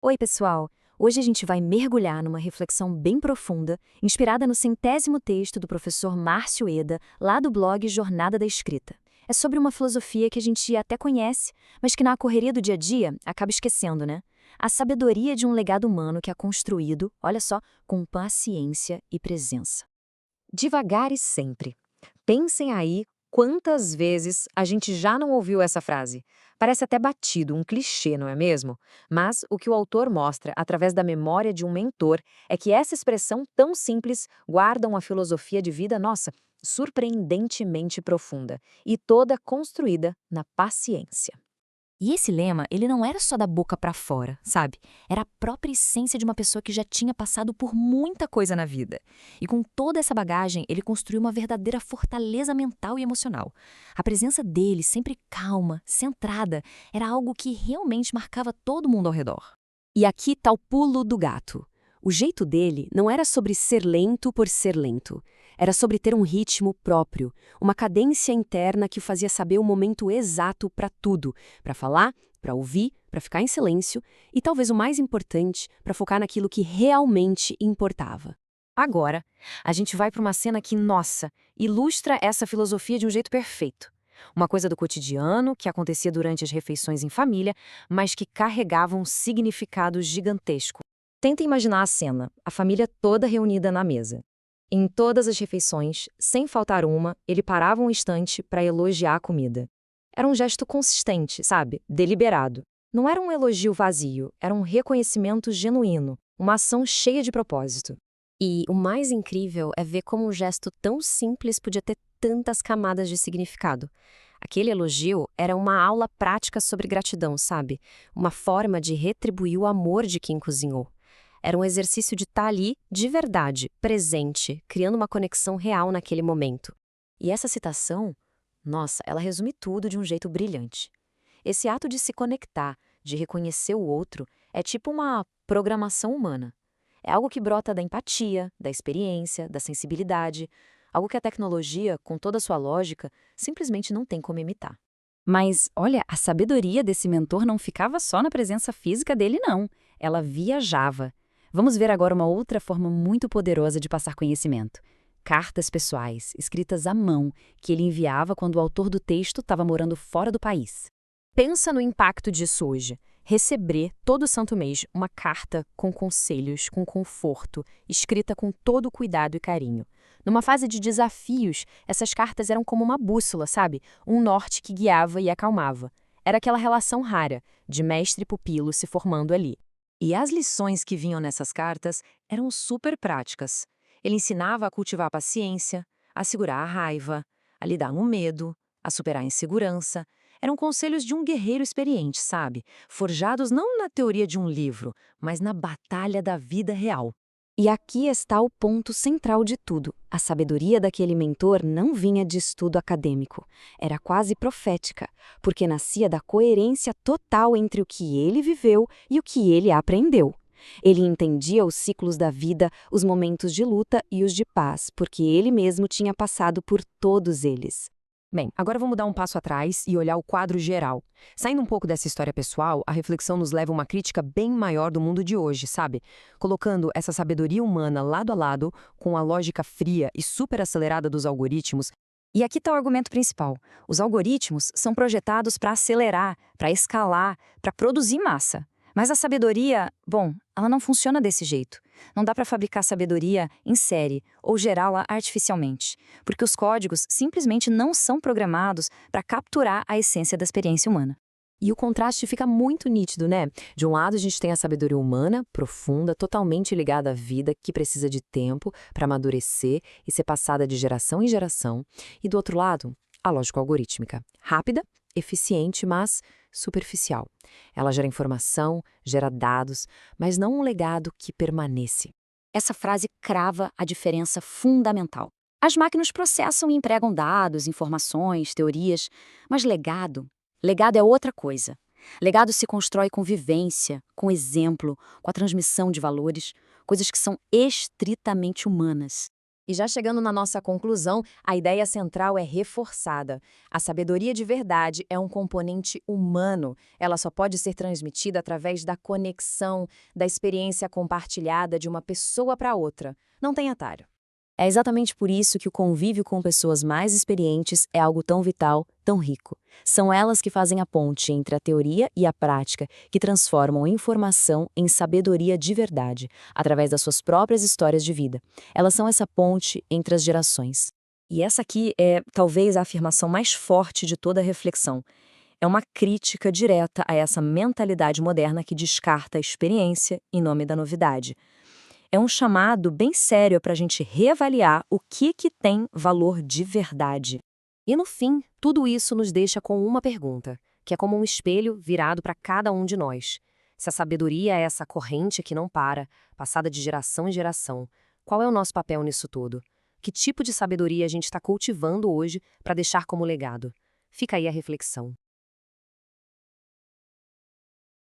Oi, pessoal! Hoje a gente vai mergulhar numa reflexão bem profunda, inspirada no 100º texto do professor Márcio Eda, lá do blog Jornada da Escrita. É sobre uma filosofia que a gente até conhece, mas que na correria do dia a dia acaba esquecendo, né? A sabedoria de um legado humano que é construído, olha só, com paciência e presença. Devagar e sempre. Pensem aí quantas vezes a gente já não ouviu essa frase. Parece até batido, um clichê, não é mesmo? Mas o que o autor mostra através da memória de um mentor é que essa expressão tão simples guarda uma filosofia de vida, nossa, surpreendentemente profunda e toda construída na paciência. E esse lema, ele não era só da boca pra fora, sabe? Era a própria essência de uma pessoa que já tinha passado por muita coisa na vida. E com toda essa bagagem, ele construiu uma verdadeira fortaleza mental e emocional. A presença dele, sempre calma, centrada, era algo que realmente marcava todo mundo ao redor. E aqui tá o pulo do gato. O jeito dele não era sobre ser lento por ser lento. Era sobre ter um ritmo próprio, uma cadência interna que o fazia saber o momento exato para tudo, para falar, para ouvir, para ficar em silêncio e, talvez o mais importante, para focar naquilo que realmente importava. Agora, a gente vai para uma cena que, nossa, ilustra essa filosofia de um jeito perfeito. Uma coisa do cotidiano que acontecia durante as refeições em família, mas que carregava um significado gigantesco. Tenta imaginar a cena, a família toda reunida na mesa. Em todas as refeições, sem faltar uma, ele parava um instante para elogiar a comida. Era um gesto consistente, sabe? Deliberado. Não era um elogio vazio, era um reconhecimento genuíno, uma ação cheia de propósito. E o mais incrível é ver como um gesto tão simples podia ter tantas camadas de significado. Aquele elogio era uma aula prática sobre gratidão, sabe? Uma forma de retribuir o amor de quem cozinhou. Era um exercício de estar ali, de verdade, presente, criando uma conexão real naquele momento. E essa citação, nossa, ela resume tudo de um jeito brilhante. Esse ato de se conectar, de reconhecer o outro, é tipo uma programação humana. É algo que brota da empatia, da experiência, da sensibilidade, algo que a tecnologia, com toda a sua lógica, simplesmente não tem como imitar. Mas, olha, a sabedoria desse mentor não ficava só na presença física dele, não. Ela viajava. Vamos ver agora uma outra forma muito poderosa de passar conhecimento. Cartas pessoais, escritas à mão, que ele enviava quando o autor do texto estava morando fora do país. Pensa no impacto disso hoje. Receber todo santo mês uma carta com conselhos, com conforto, escrita com todo cuidado e carinho. Numa fase de desafios, essas cartas eram como uma bússola, sabe? Um norte que guiava e acalmava. Era aquela relação rara, de mestre e pupilo se formando ali. E as lições que vinham nessas cartas eram super práticas. Ele ensinava a cultivar a paciência, a segurar a raiva, a lidar com o medo, a superar a insegurança. Eram conselhos de um guerreiro experiente, sabe? Forjados não na teoria de um livro, mas na batalha da vida real. E aqui está o ponto central de tudo. A sabedoria daquele mentor não vinha de estudo acadêmico. Era quase profética, porque nascia da coerência total entre o que ele viveu e o que ele aprendeu. Ele entendia os ciclos da vida, os momentos de luta e os de paz, porque ele mesmo tinha passado por todos eles. Bem, agora vamos dar um passo atrás e olhar o quadro geral. Saindo um pouco dessa história pessoal, a reflexão nos leva a uma crítica bem maior do mundo de hoje, sabe? Colocando essa sabedoria humana lado a lado com a lógica fria e super acelerada dos algoritmos. E aqui está o argumento principal. Os algoritmos são projetados para acelerar, para escalar, para produzir massa. Mas a sabedoria, bom, ela não funciona desse jeito. Não dá para fabricar sabedoria em série ou gerá-la artificialmente, porque os códigos simplesmente não são programados para capturar a essência da experiência humana. E o contraste fica muito nítido, né? De um lado, a gente tem a sabedoria humana, profunda, totalmente ligada à vida, que precisa de tempo para amadurecer e ser passada de geração em geração. E do outro lado, a lógica algorítmica, rápida, eficiente, mas superficial. Ela gera informação, gera dados, mas não um legado que permanece. Essa frase crava a diferença fundamental. As máquinas processam e empregam dados, informações, teorias, mas legado é outra coisa. Legado se constrói com vivência, com exemplo, com a transmissão de valores, coisas que são estritamente humanas. E já chegando na nossa conclusão, a ideia central é reforçada. A sabedoria de verdade é um componente humano. Ela só pode ser transmitida através da conexão, da experiência compartilhada de uma pessoa para outra. Não tem atalho. É exatamente por isso que o convívio com pessoas mais experientes é algo tão vital, tão rico. São elas que fazem a ponte entre a teoria e a prática, que transformam informação em sabedoria de verdade, através das suas próprias histórias de vida. Elas são essa ponte entre as gerações. E essa aqui é, talvez, a afirmação mais forte de toda a reflexão. É uma crítica direta a essa mentalidade moderna que descarta a experiência em nome da novidade. É um chamado bem sério para a gente reavaliar o que tem valor de verdade. E no fim, tudo isso nos deixa com uma pergunta, que é como um espelho virado para cada um de nós. Se a sabedoria é essa corrente que não para, passada de geração em geração, qual é o nosso papel nisso tudo? Que tipo de sabedoria a gente está cultivando hoje para deixar como legado? Fica aí a reflexão.